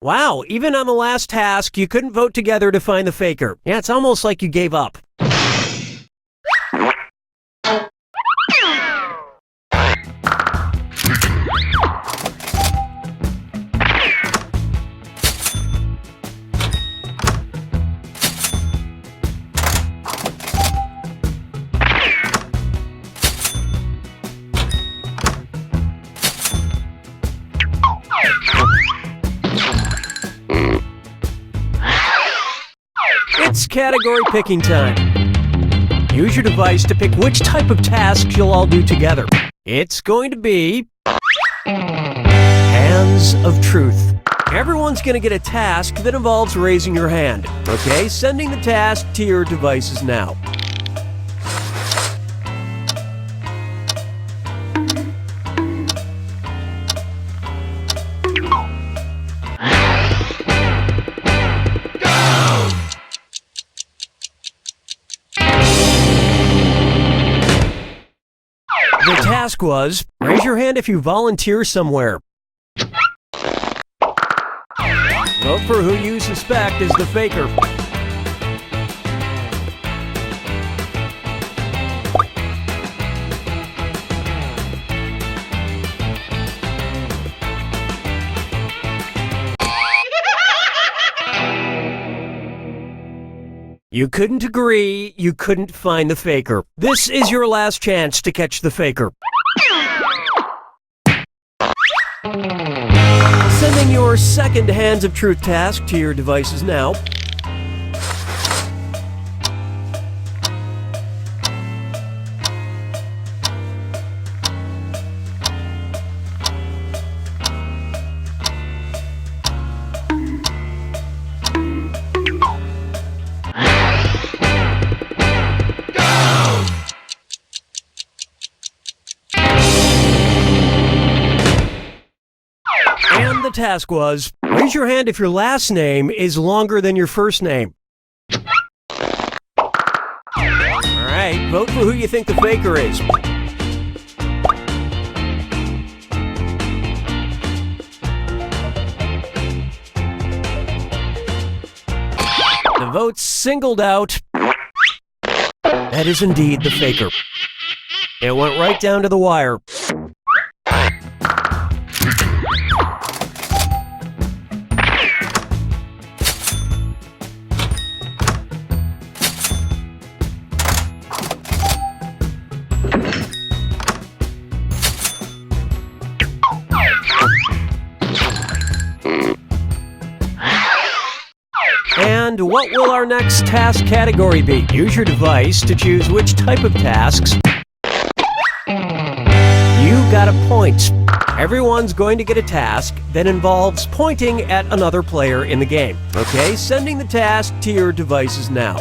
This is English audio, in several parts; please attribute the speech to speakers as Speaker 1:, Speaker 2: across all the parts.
Speaker 1: Wow, even on the last task, you couldn't vote together to find the faker. Yeah, it's almost like you gave up. It's category picking time. Use your device to pick which type of tasks you'll all do together. It's going to be Hands of Truth. Everyone's going to get a task that involves raising your hand. Okay, sending the task to your devices now. The task was, raise your hand if you volunteer somewhere. Vote for who you suspect is the faker. You couldn't agree, you couldn't find the faker. This is your last chance to catch the faker. Sending your second Hands of Truth task to your devices now. And the task was, raise your hand if your last name is longer than your first name. Alright, vote for who you think the faker is. The votes singled out. That is indeed the faker. It went right down to the wire. And what will our next task category be? Use your device to choose which type of tasks. You got a point. Everyone's going to get a task that involves pointing at another player in the game. Okay, sending the task to your devices now.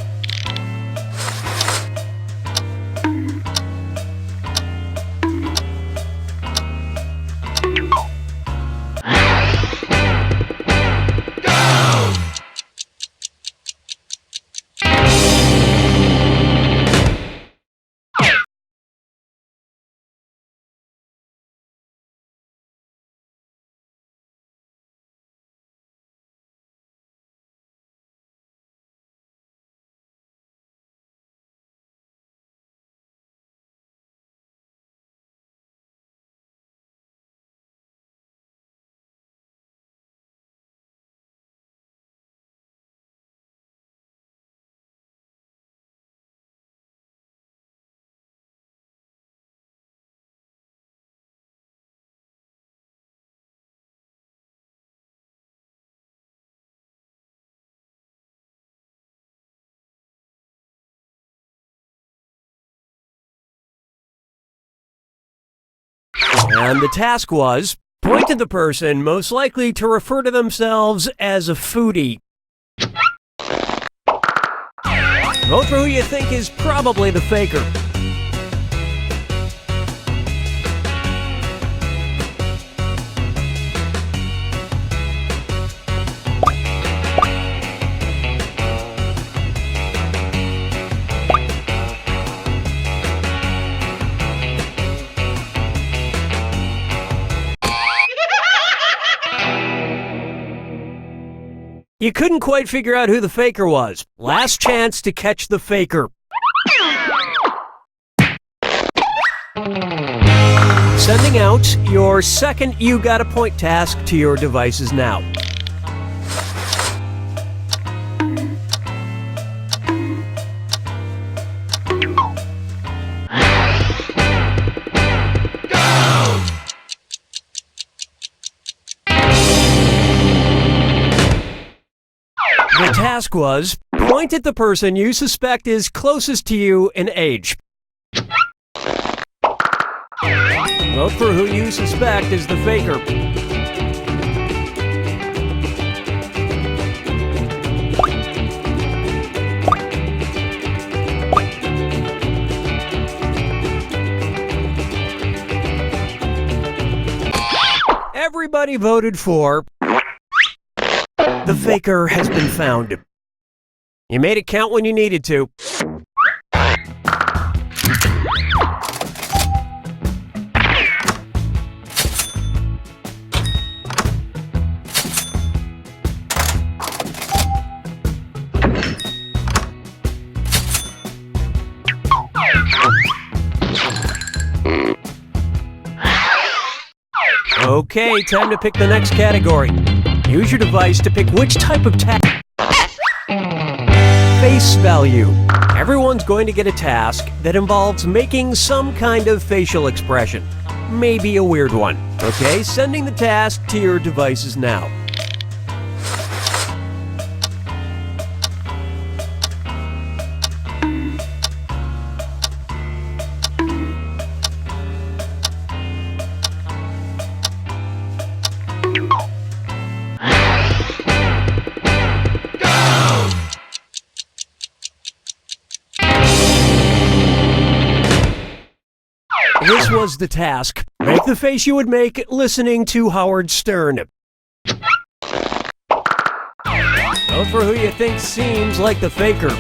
Speaker 1: And the task was, point to the person most likely to refer to themselves as a foodie. Vote for who you think is probably the faker. You couldn't quite figure out who the faker was. Last chance to catch the faker. Sending out your second You Got a Point task to your devices now. The task was, point at the person you suspect is closest to you in age. Vote for who you suspect is the faker. Everybody voted for... The faker has been found. You made it count when you needed to. Okay, time to pick the next category. Use your device to pick which type of task. Face value. Everyone's going to get a task that involves making some kind of facial expression. Maybe a weird one. Okay, sending the task to your devices now. This was the task. Make the face you would make listening to Howard Stern. Vote for who you think seems like the faker.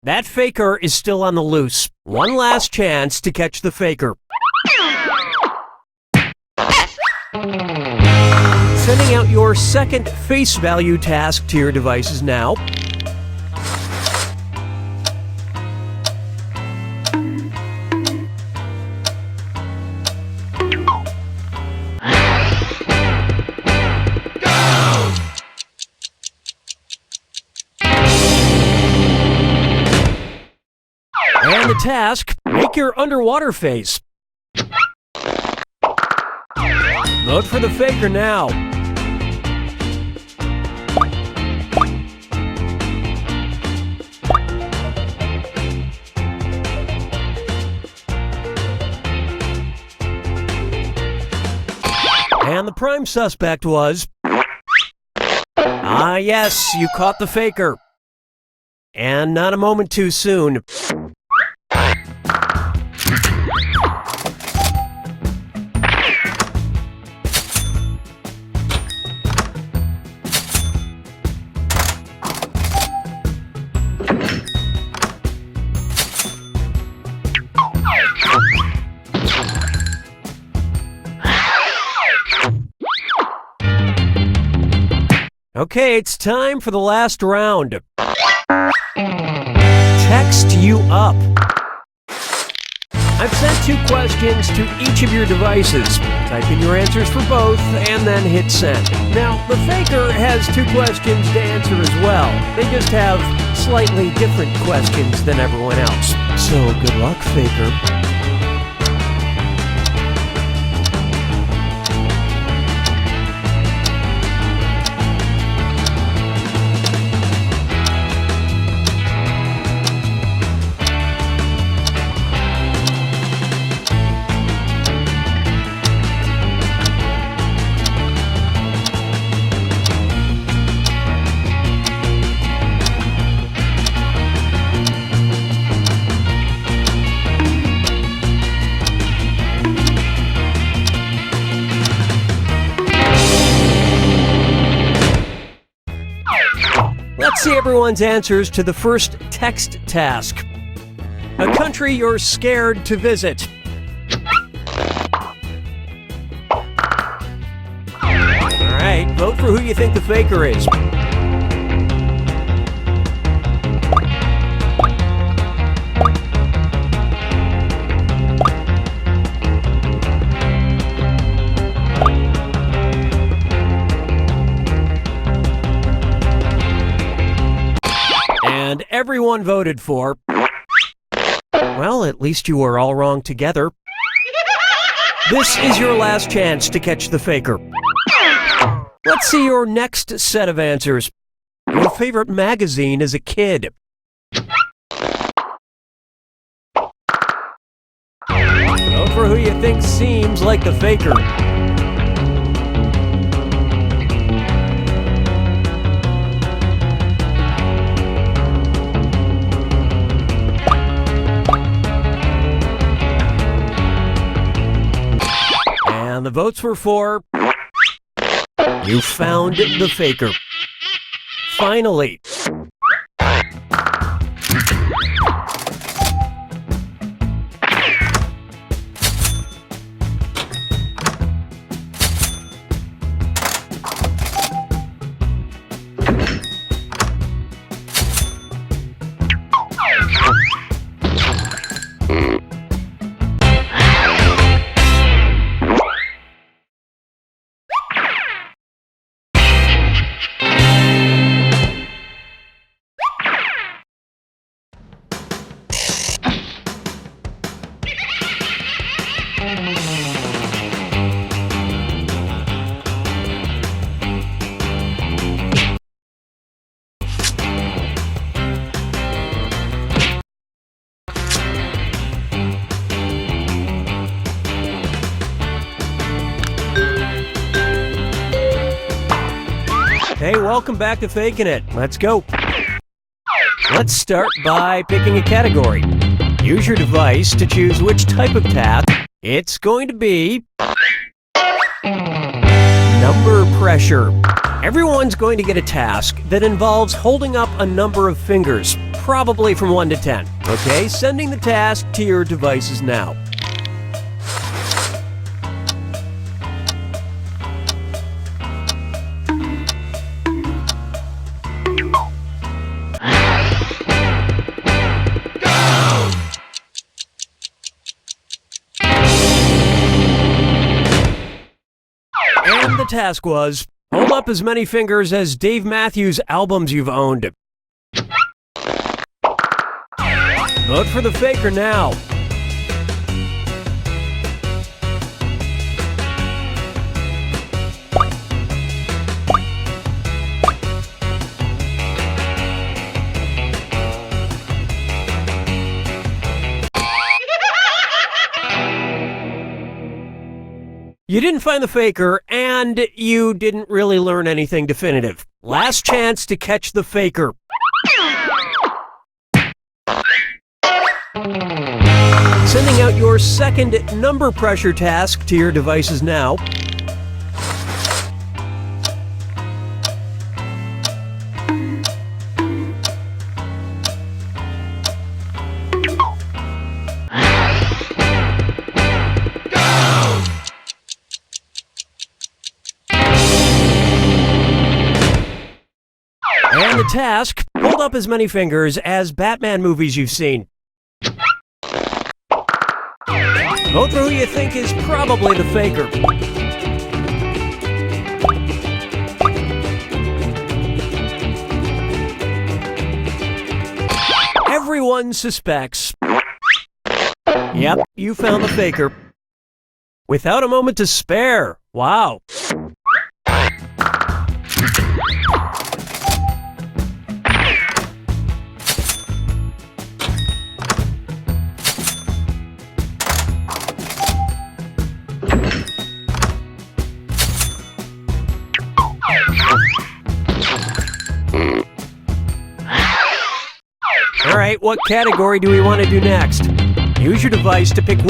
Speaker 1: That faker is still on the loose. One last chance to catch the faker. Sending out your second face value task to your devices now. And the task, make your underwater face. Vote for the faker now. And the prime suspect was... Ah, yes, you caught the faker. And not a moment too soon. Okay, it's time for the last round. Text you up. I've sent 2 questions to each of your devices. Type in your answers for both and then hit send. Now, the faker has 2 questions to answer as well. They just have slightly different questions than everyone else. So good luck, faker. Let's see everyone's answers to the first text task. A country you're scared to visit. Alright, vote for who you think the faker is. And everyone voted for... Well, at least you were all wrong together. This is your last chance to catch the faker. Let's see your next set of answers. Your favorite magazine as a kid. Vote for who you think seems like the faker. And the votes were for... You found the faker. Finally. Hey, welcome back to Faking It. Let's go. Let's start by picking a category. Use your device to choose which type of task. It's going to be... number pressure. Everyone's going to get a task that involves holding up a number of fingers, probably from 1 to 10. Okay, sending the task to your devices now. And the task was, hold up as many fingers as Dave Matthews albums you've owned. Vote for the faker now. You didn't find the faker, and you didn't really learn anything definitive. Last chance to catch the faker. Sending out your second number pressure task to your devices now. And the task, hold up as many fingers as Batman movies you've seen. Vote for who you think is probably the faker. Everyone suspects. Yep, you found the faker. Without a moment to spare. Wow. All right, what category do we want to do next? Use your device to pick